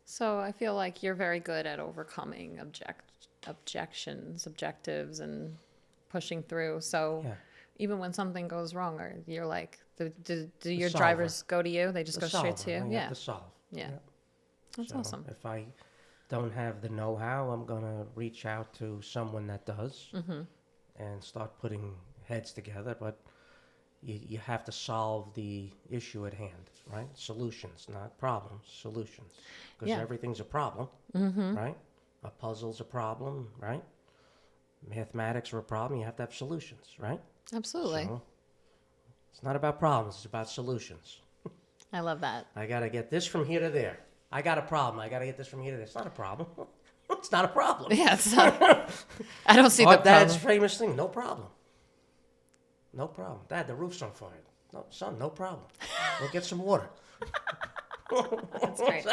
So I feel like you're very good at overcoming objectives, and pushing through. So Yeah, even when something goes wrong, or you're like, do the your solver, drivers go to you? They just the go straight to solver. you? You have Yeah. to solve. Yeah. Yeah. That's So awesome. if I don't have the know-how, I'm gonna reach out to someone that does Mm-hmm. and start putting heads together. But you have to solve the issue at hand, right? Solutions, not problems, solutions. Because Yeah. everything's a problem, Mm-hmm. right? A puzzle's a problem, right? Mathematics are a problem. You have to have solutions, right? Absolutely. So it's not about problems, it's about solutions. I love that. I got to get this from here to there. I got a problem. I got to get this from here to there. It's not a problem. It's not a problem. Yeah. It's not, I don't see Our the dad's problem. famous thing, no problem. No problem. Dad, the roof's on fire. No, son, no problem. We'll get some water. That's great.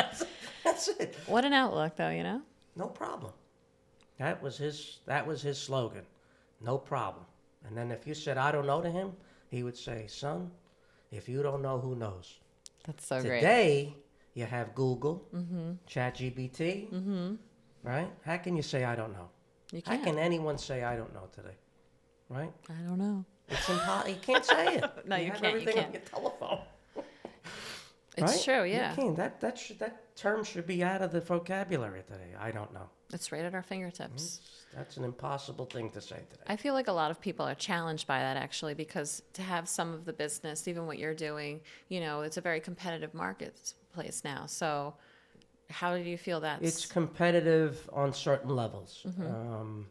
That's it. What an outlook, though, you know? No problem. That was his slogan. No problem. And then if you said I don't know to him, he would say, son, if you don't know, who knows? That's so great. Today, you have Google, Mm-hmm. ChatGPT, Mm-hmm. right? How can you say I don't know? You How can't. can anyone say I don't know today? Right? I don't know. It's impossible. You can't say it. No, you have can't, you everything can't. on your telephone. It's Right? true, yeah. You can't. That term should be out of the vocabulary today. I don't know. It's right at our fingertips. That's an impossible thing to say today. I feel like a lot of people are challenged by that, actually, because to have some of the business, even what you're doing, you know, it's a very competitive marketplace now. So how do you feel that's... It's competitive on certain levels, Mm-hmm.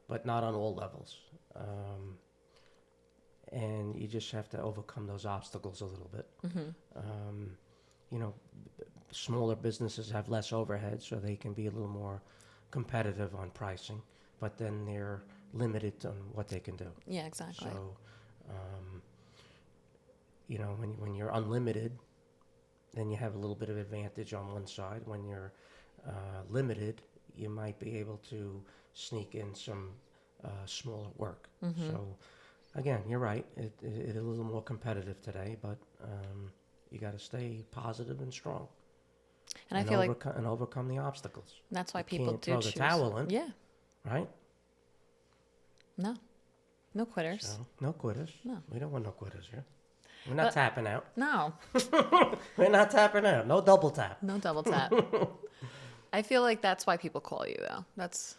but not on all levels. And you just have to overcome those obstacles a little bit. Mm-hmm. You know, smaller businesses have less overhead, so they can be a little more competitive on pricing, but then they're limited on what they can do. Yeah, exactly. So, you know, when you're unlimited, then you have a little bit of advantage on one side. When you're limited, you might be able to sneak in some smaller work. Mm-hmm. So, again, you're right. It is a little more competitive today, but you got to stay positive and strong, And I feel like and overcome the obstacles. that's why You people can't do throw choose. the towel in, Yeah. right? No. No quitters. So, no quitters. No. We don't want no quitters here. We're not But- tapping out. No. We're not tapping out. No double tap. No double tap. I feel like that's why people call you, though. That's,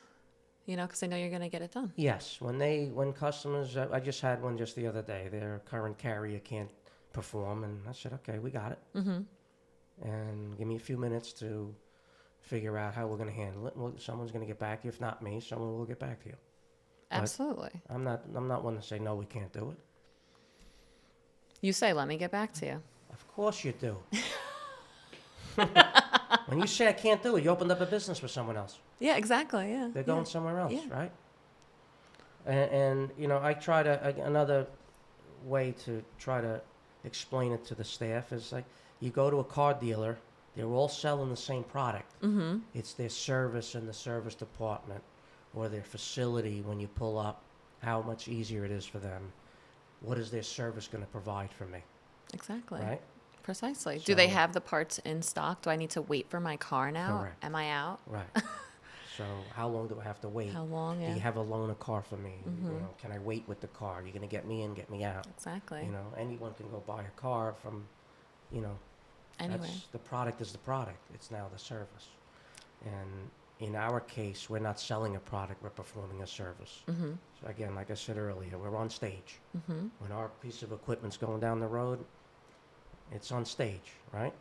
you know, because they know you're going to get it done. Yes, when customers, I just had one just the other day. Their current carrier can't perform, and I said, okay, we got it. Mm-hmm. And give me a few minutes to figure out how we're going to handle it. Well, someone's going to get back to you. If not me, someone will get back to you. But Absolutely. I'm not one to say no, we can't do it. You say, let me get back to you. Of course you do. When you say I can't do it, you opened up a business with someone else. Yeah, exactly. Yeah. They're going somewhere else, Yeah. right? And you know, I try to another way to try to explain it to the staff is like you go to a car dealer, they're all selling the same product. Mm-hmm. It's their service in the service department or their facility when you pull up, how much easier it is for them. What is their service going to provide for me, Exactly. right? Precisely. Do they So- have the parts in stock? Do I need to wait for my car now? Correct. Am I out? Right. So how long do I have to wait? How long? Do Yeah. you have a loan a car for me? Mhm. You know, can I wait with the car? You're going to get me in, get me out. Exactly. You know, anyone can go buy a car from, you know, Anyway. the product is the product. It's now the service. And in our case, we're not selling a product, we're performing a service. Mm-hmm. So again, like I said earlier, we're on stage. Mm-hmm. When our piece of equipment's going down the road, it's on stage, right?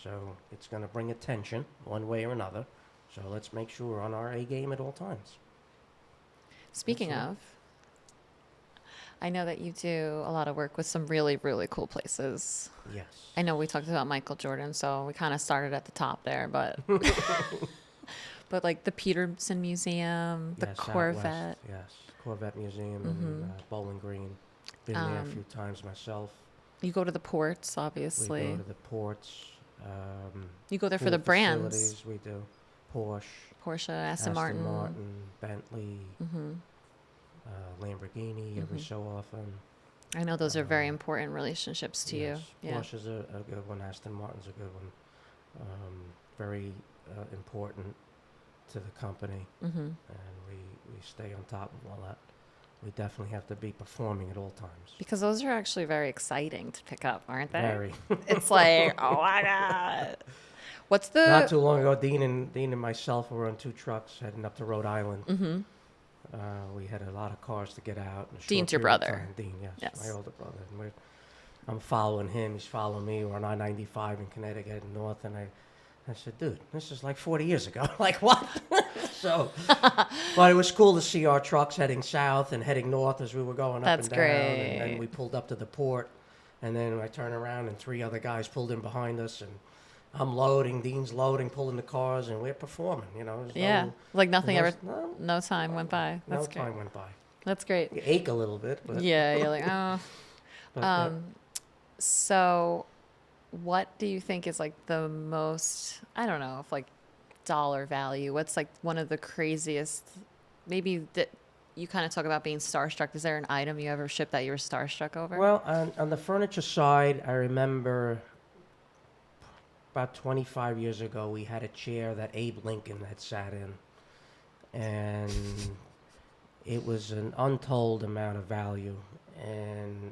So it's going to bring attention one way or another. So let's make sure we're on our A game at all times. Speaking That's of, I know that you do a lot of work with some really, really cool places. Yes. I know we talked about Michael Jordan, so we kind of started at the top there, but but like the Peterson Museum, the Yes, out west, Corvette. yes, Corvette Museum Mhm. in Bowling Green. Been there a Um, few times myself. You go to the ports, We obviously. go to the ports. You go there for pool the brands. facilities, we do. Porsche, Porsche, Aston Martin. Bentley, Hmm. Lamborghini every Mhm. so often. I know those are very important relationships to Yes, you. Yeah. Porsche's a good one. Aston Martin's a good one. Very important to the company, and we stay on top of all that. We definitely have to be performing at all times. Because those are actually very exciting to pick up, aren't they? Very. It's like, oh my God. What's Not the, too long ago, Dean and myself were on 2 trucks heading up to Rhode Island. We had a lot of cars to get out. In a short Dean's your period of brother. time. Dean, yes, Yes. my older brother. And I'm following him. He's following me. We're on I-95 in Connecticut heading north, and I said, dude, this is like 40 years ago. Like, what? So, but it was cool to see our trucks heading south and heading north as we were going up That's and down. great. And then we pulled up to the port, and then I turned around, and 3 other guys pulled in behind us, and I'm loading, Dean's loading, pulling the cars, and we're performing, you know. There's yeah, no, like nothing there's ever, no, no time went by. no That's great. time went by. That's great. You ache a little bit, but, Yeah, you're like, oh. but yeah. So what do you think is like the most, I don't know, if like dollar value, what's like one of the craziest, maybe that you kind of talk about being starstruck. Is there an item you ever shipped that you were starstruck over? Well, on the furniture side, I remember about 25 years ago, we had a chair that Abe Lincoln had sat in, and it was an untold amount of value, and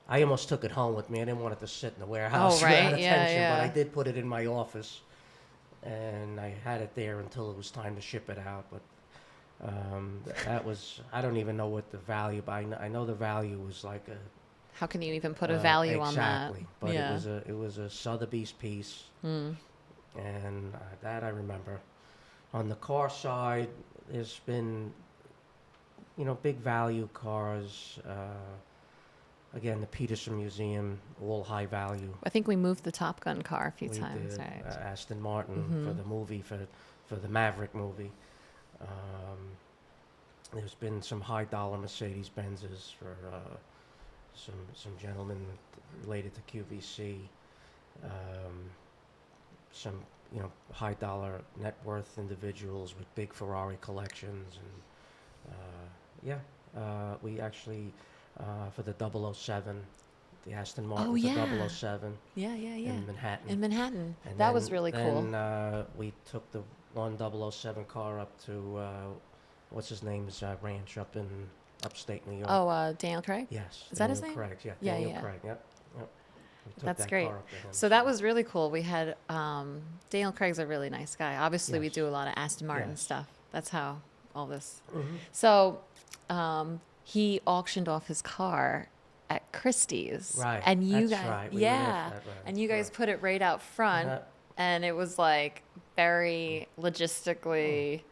I almost took it home with me. I didn't want it to sit in the warehouse Oh, right. without Yeah, attention, yeah. but I did put it in my office, and I had it there until it was time to ship it out. But that was, I don't even know what the value, but I know the value was like a, How can you even put a value on that? exactly. But Yeah. it was a Sotheby's piece, Mm. and that I remember. On the car side, there's been, you know, big value cars. Again, the Peterson Museum, all high value. I think we moved the Top Gun car a few We times, did right? Aston Martin for the movie, for the Maverick movie. There's been some high dollar Mercedes Benzes for some gentlemen related to QVC. Some, you know, high dollar net worth individuals with big Ferrari collections, and we actually for the 007, the Aston Martin Oh, was yeah. the 007 Yeah, yeah, yeah. in Manhattan. In Manhattan. And That was then- really cool. Then we took the one 007 car up to what's his name's ranch up in upstate New York. Oh, Daniel Craig? Yes. Is that his Daniel name? Craig, yeah. Yeah, Daniel yeah. Craig, yep. We took That's that great. car up to him, So that was really cool. We had Daniel Craig's a really nice guy. Obviously, we Yes. do a lot of Aston Martin Yes. stuff. That's how all this. Mhm. So he auctioned off his car at Christie's, Right. and you That's guys, right. We yeah, lived that right. and you guys Right. put it right out front, Uh, and it was like very logistically.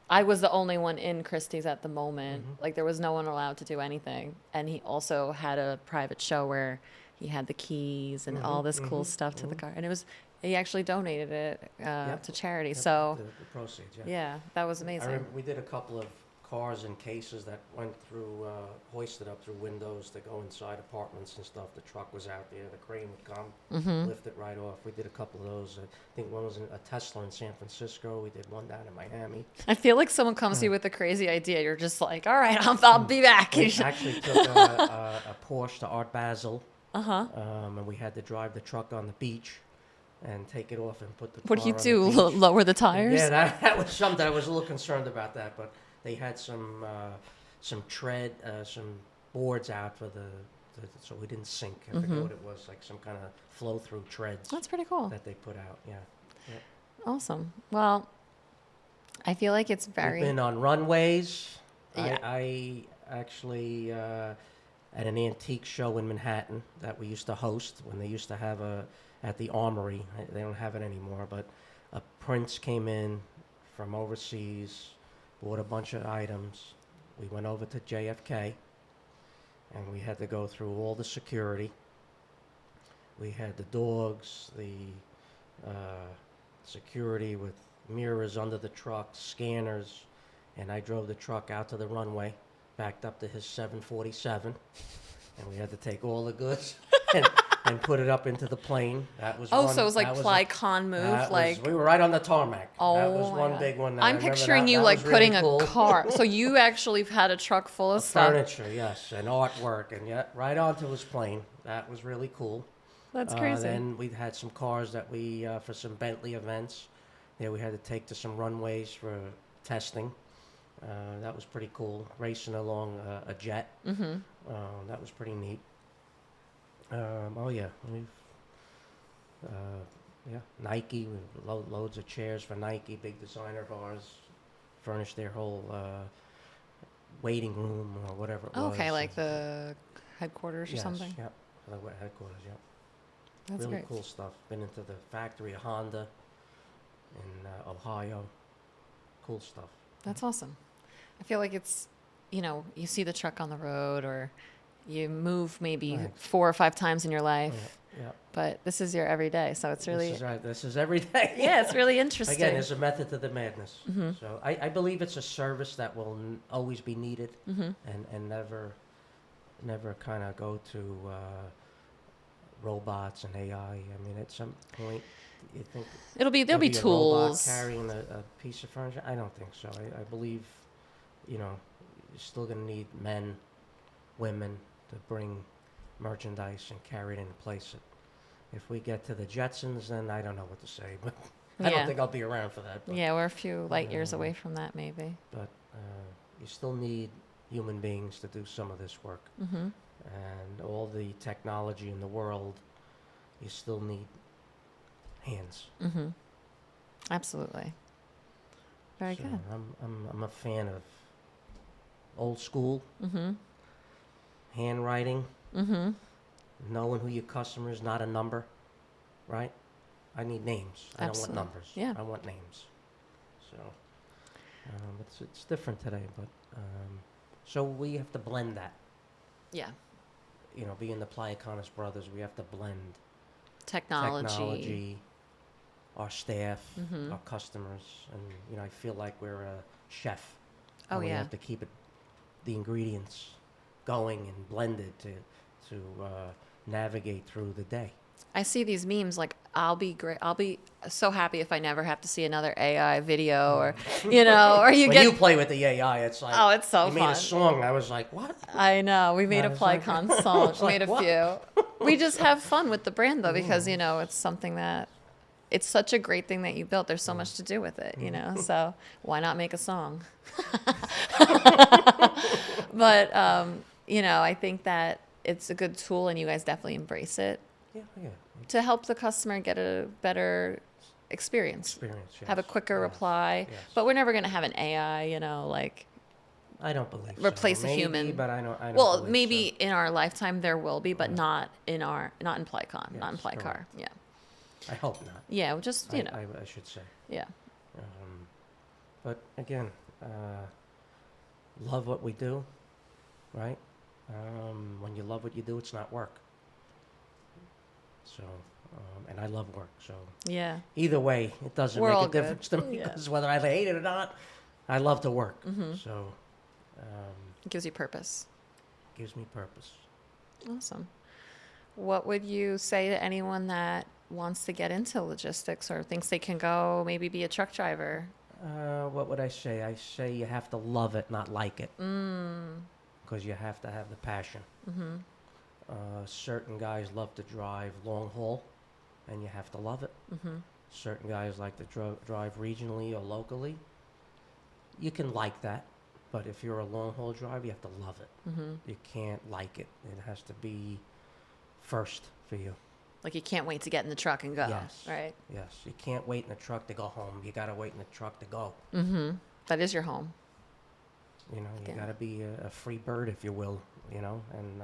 I was the only one in Christie's at the moment. Mhm. Like there was no one allowed to do anything, and he also had a private show where he had the keys and all this cool stuff to the car, and it was he actually donated it Yep. to charity. Yep, So the proceeds, yeah. yeah, that was I amazing. remember we did a couple of cars and cases that went through, hoisted up through windows to go inside apartments and stuff. The truck was out there, the crane would come, Mm-hmm. lift it right off. We did a couple of those. I think one was a Tesla in San Francisco. We did one down in Miami. I feel like someone comes to you with a crazy idea. You're just like, all right, I'll be back. We actually took a Porsche to Art Basel, Uh-huh. and we had to drive the truck on the beach and take it off and put the What do you car on do? the beach. Lower the tires? Yeah, that was something. I was a little concerned about that, but they had some tread, some boards out for so we didn't sink. I forget what it was, like some kind of flow-through treads That's pretty cool. that they put out. Yeah. Awesome. Well, I feel like it's We've very. been on runways. Yeah. I actually at an antique show in Manhattan that we used to host when they used to have at the Armory. They don't have it anymore, but a prince came in from overseas, bought a bunch of items. We went over to JFK, and we had to go through all the security. We had the dogs, the security with mirrors under the truck, scanners, and I drove the truck out to the runway, backed up to his 747, and we had to take all the goods and put it up into the plane. That was Oh, one, so it was like that Plycon move, that like. we were right on the tarmac. Oh That was my one God. big one. That I I'm remember picturing that. you That like was really putting cool. a car. So you actually had a truck full of stuff. Furniture, yes, and artwork, and yeah, right onto his plane. That was really cool. That's crazy. Then we had some cars that we for some Bentley events. Yeah, we had to take to some runways for testing. That was pretty cool. Racing along a jet. Mm-hmm. That was pretty neat. Oh yeah, uh, yeah, Nike. Loads of chairs for Nike, big designer of ours. Furnished their whole waiting room or whatever it was. Okay, like the headquarters or Yes, something. yep. The headquarters, yep. That's Really great. cool stuff. Been into the factory of Honda in Ohio. Cool stuff. That's awesome. I feel like it's, you see the truck on the road or you move maybe Right. 4 or 5 times in your life, Yeah. but this is your everyday. So it's really, This is right. This is every day. yeah, it's really interesting. Again, there's a method to the madness. Mm-hmm. So I believe it's a service that will always be needed Mm-hmm. and never kind of go to robots and AI. I mean, at some point, you think There'll be a robot tools. carrying a piece of furniture? I don't think so. I believe, you're still going to need men, women to bring merchandise and carry it and place it. If we get to the Jetsons, then I don't know what to say, but I Yeah. don't think I'll be around for that. But, Yeah, we're a few light years Yeah. away from that, maybe. but you still need human beings to do some of this work. Mm-hmm. And all the technology in the world, you still need hands. Mm-hmm. Absolutely. Very So good. I'm a fan of old school Mm-hmm. handwriting, Mm-hmm. knowing who your customer is, not a number, right? I need names. I don't Absolutely. want numbers. Yeah. I want names. So it's different today, but so we have to blend that. Yeah. Being the Plycon brothers, we have to blend Technology. our staff, Mhm. our customers, and I feel like we're a chef. Oh, and we yeah. have to keep the ingredients going and blended to navigate through the day. I see these memes like I'll be great. I'll be so happy if I never have to see another AI video or or you When get you play with the AI, it's like, oh, it's so you fun. made a song. I was like, what? I know. We made I a was like- Plycon I song. was Made like, a what? few. We just have fun with the brand though because it's something that it's such a great thing that you built. There's so much to do with it, So why not make a song? But I think that it's a good tool and you guys definitely embrace it Yeah. to help the customer get a better experience. Experience. Yes. Have a quicker Yes. reply. Yes. But we're never going to have an AI, like I don't believe so. replace a Maybe, human. but I don't. well, believe maybe so. in our lifetime there will be, but Yeah. not in Plycon, not in Yes, Plycar. correct. Yeah. I hope not. Yeah, just, I should say. yeah. But again, love what we do, right? When you love what you do, it's not work. So, and I love work. So Yeah. either way, it doesn't We're make all a good. difference to me Yeah. because whether I hate it or not, I love to work. Mm-hmm. So, It gives you purpose. gives me purpose. Awesome. What would you say to anyone that wants to get into logistics or thinks they can go maybe be a truck driver? What would I say? I say you have to love it, not like it, Mm. because you have to have the passion. Mm-hmm. Certain guys love to drive long haul, and you have to love it. Mm-hmm. Certain guys like to drive regionally or locally. You can like that, but if you're a long haul driver, you have to love it. Mm-hmm. You can't like it. It has to be first for you. Like you can't wait to get in the truck and go. Yes. Right. Yes, you can't wait in the truck to go home. You gotta wait in the truck to go. Mm-hmm. That is your home. You Yeah. gotta be a free bird, if you will. And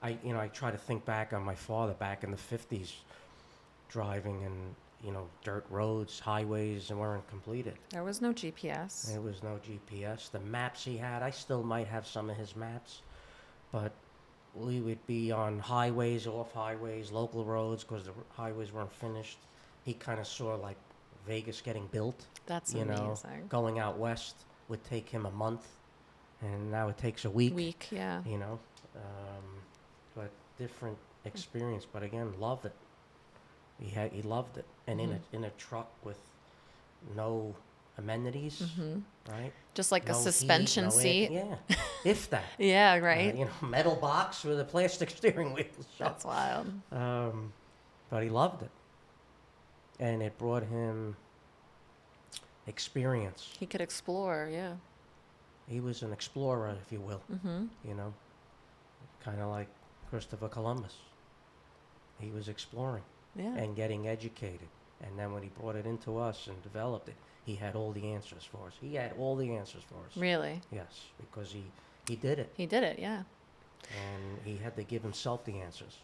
I try to think back on my father back in the 50s, driving and dirt roads, highways, and weren't completed. There was no GPS. There was no GPS. The maps he had, I still might have some of his maps, but we would be on highways, off highways, local roads, because the highways weren't finished. He kind of saw like Vegas getting built. That's you know, amazing. going out west would take him a month, and now it takes a week. Yeah. But different experience. But again, loved it. He loved it, and in a truck with no amenities, Mm-hmm. right? Just like No a heat, suspension no air- seat. Yeah, if that. Yeah, right. Metal box with a plastic steering wheel. So, That's wild. but he loved it. and it brought him experience. He could explore, yeah. He was an explorer, if you will, Mm-hmm. you know, kind of like Christopher Columbus. He was exploring Yeah. and getting educated. And then when he brought it into us and developed it, he had all the answers for us. He had all the answers for us. Really? Yes, because he did it. He did it, yeah. And he had to give himself the answers.